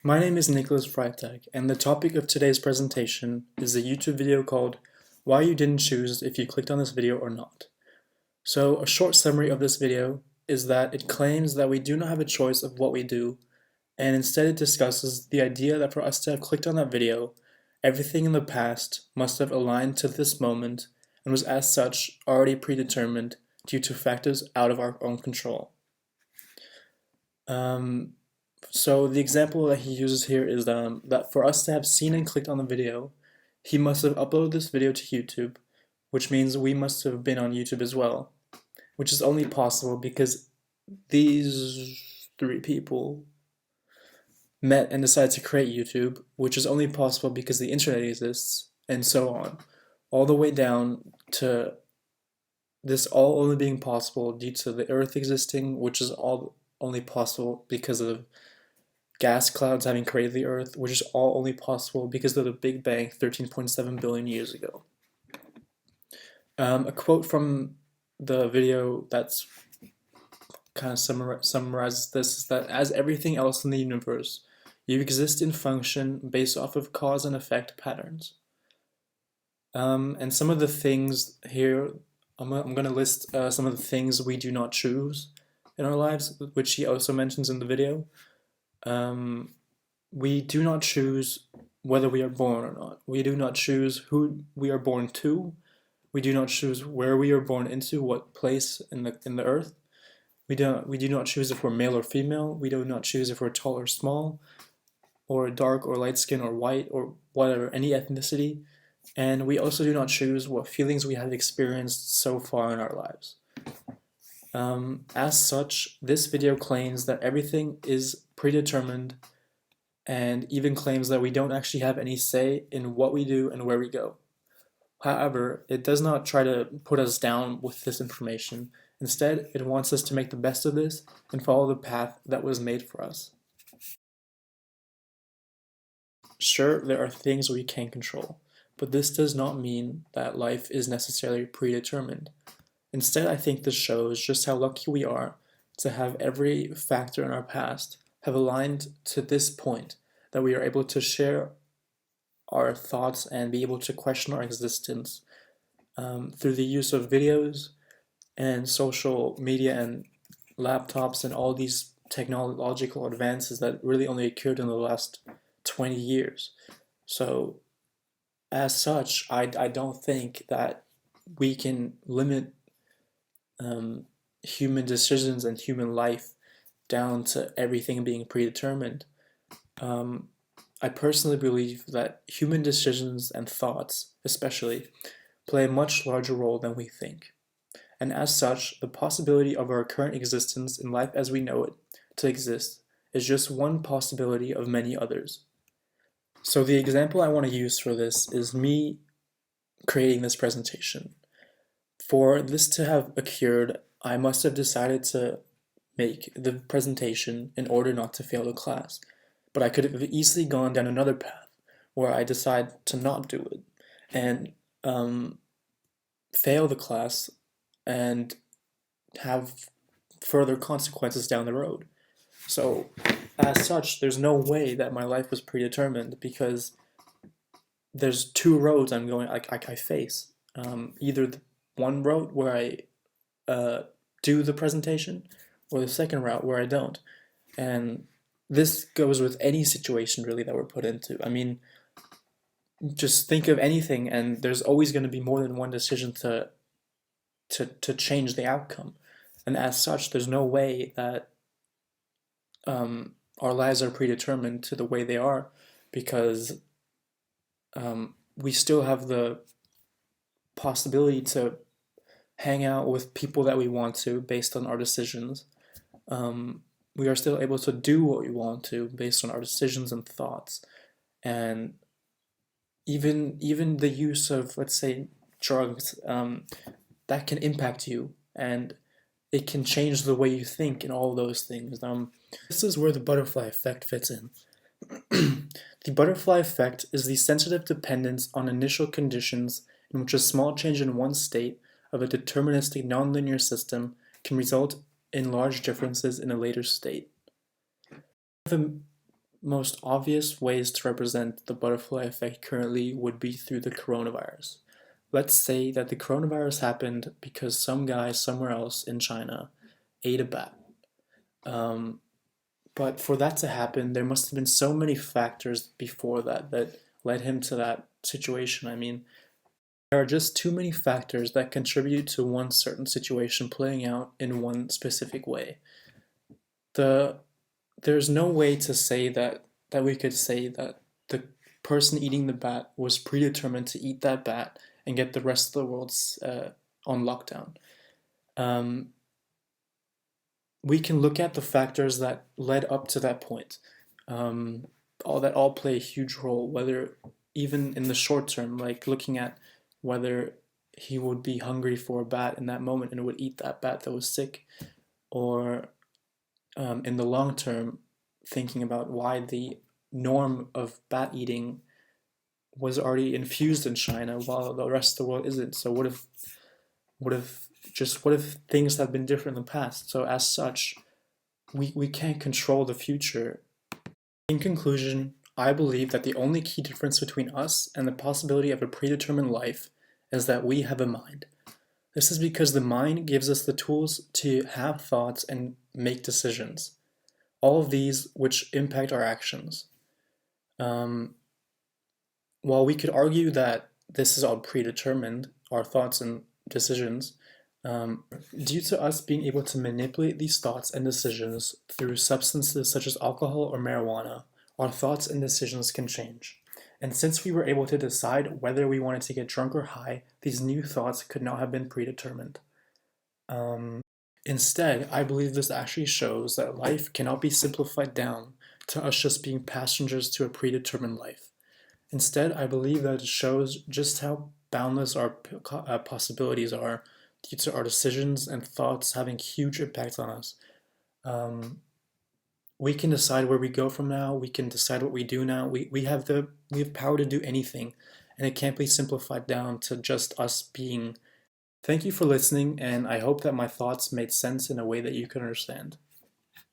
My name is Nicholas Freitag, and the topic of today's presentation is a YouTube video called Why You Didn't Choose If You Clicked on This Video or Not. So a short summary of this video is that it claims that we do not have a choice of what we do, and instead it discusses the idea that for us to have clicked on that video, everything in the past must have aligned to this moment and was as such already predetermined due to factors out of our own control. So the example that he uses here is that for us to have seen and clicked on the video, he must have uploaded this video to YouTube, which means we must have been on YouTube as well, which is only possible because these three people met and decided to create YouTube, which is only possible because the internet exists, and so on, all the way down to this all only being possible due to the Earth existing, which is all only possible because of gas clouds having created the Earth, which is all only possible because of the Big Bang 13.7 billion years ago. A quote from the video that's kind of summarizes this is that as everything else in the universe, you exist in function based off of cause and effect patterns. And some of the things here, I'm going to list some of the things we do not choose in our lives, which he also mentions in the video. We do not choose whether we are born or not. We do not choose who we are born to. We do not choose where we are born into, what place in the earth. We do not choose if we're male or female. We do not choose if we're tall or small, or dark or light skin or white or whatever, any ethnicity. And we also do not choose what feelings we have experienced so far in our lives. As such, this video claims that everything is predetermined and even claims that we don't actually have any say in what we do and where we go. However, it does not try to put us down with this information. Instead, it wants us to make the best of this and follow the path that was made for us. Sure, there are things we can control, but this does not mean that life is necessarily predetermined. Instead, I think this shows just how lucky we are to have every factor in our past have aligned to this point, that we are able to share our thoughts and be able to question our existence through the use of videos and social media and laptops and all these technological advances that really only occurred in the last 20 years. So as such, I don't think that we can limit human decisions and human life down to everything being predetermined. I personally believe that human decisions and thoughts, especially, play a much larger role than we think. And as such, the possibility of our current existence in life as we know it to exist is just one possibility of many others. So the example I want to use for this is me creating this presentation. For this to have occurred, I must have decided to make the presentation in order not to fail the class. But I could have easily gone down another path where I decide to not do it and fail the class and have further consequences down the road. So as such, there's no way that my life was predetermined because there's two roads I face. Either the one route where I do the presentation, or the second route where I don't. And this goes with any situation really that we're put into. I mean, just think of anything, and there's always going to be more than one decision to change the outcome. And as such, there's no way that our lives are predetermined to the way they are, because we still have the possibility to hang out with people that we want to based on our decisions. We are still able to do what we want to based on our decisions and thoughts. And even the use of, let's say, drugs, that can impact you, and it can change the way you think and all those things. This is where the butterfly effect fits in. The butterfly effect is the sensitive dependence on initial conditions in which a small change in one state of a deterministic nonlinear system can result in large differences in a later state. The most obvious ways to represent the butterfly effect currently would be through the coronavirus. Let's say that the coronavirus happened because some guy somewhere else in China ate a bat. Um, but for that to happen, there must have been so many factors before that that led him to that situation. I mean, there are just too many factors that contribute to one certain situation playing out in one specific way. The there's no way to say that we could say that the person eating the bat was predetermined to eat that bat and get the rest of the world on lockdown. Um, we can look at the factors that led up to that point. All that all play a huge role, whether even in the short term, like looking at whether he would be hungry for a bat in that moment and would eat that bat that was sick, or in the long term, thinking about why the norm of bat eating was already infused in China while the rest of the world isn't. So what if things have been different in the past? So as such, we can't control the future. In conclusion, I believe that the only key difference between us and the possibility of a predetermined life is that we have a mind. This is because the mind gives us the tools to have thoughts and make decisions. All of these which impact our actions. Um, while we could argue that this is all predetermined, our thoughts and decisions, due to us being able to manipulate these thoughts and decisions through substances such as alcohol or marijuana, our thoughts and decisions can change. And since we were able to decide whether we wanted to get drunk or high, these new thoughts could not have been predetermined. Instead, I believe this actually shows that life cannot be simplified down to us just being passengers to a predetermined life. Instead, I believe that it shows just how boundless our possibilities are due to our decisions and thoughts having huge impacts on us. We can decide where we go from now. We can decide what we do now. We have power to do anything, and it can't be simplified down to just us being. Thank you for listening, and I hope that my thoughts made sense in a way that you can understand.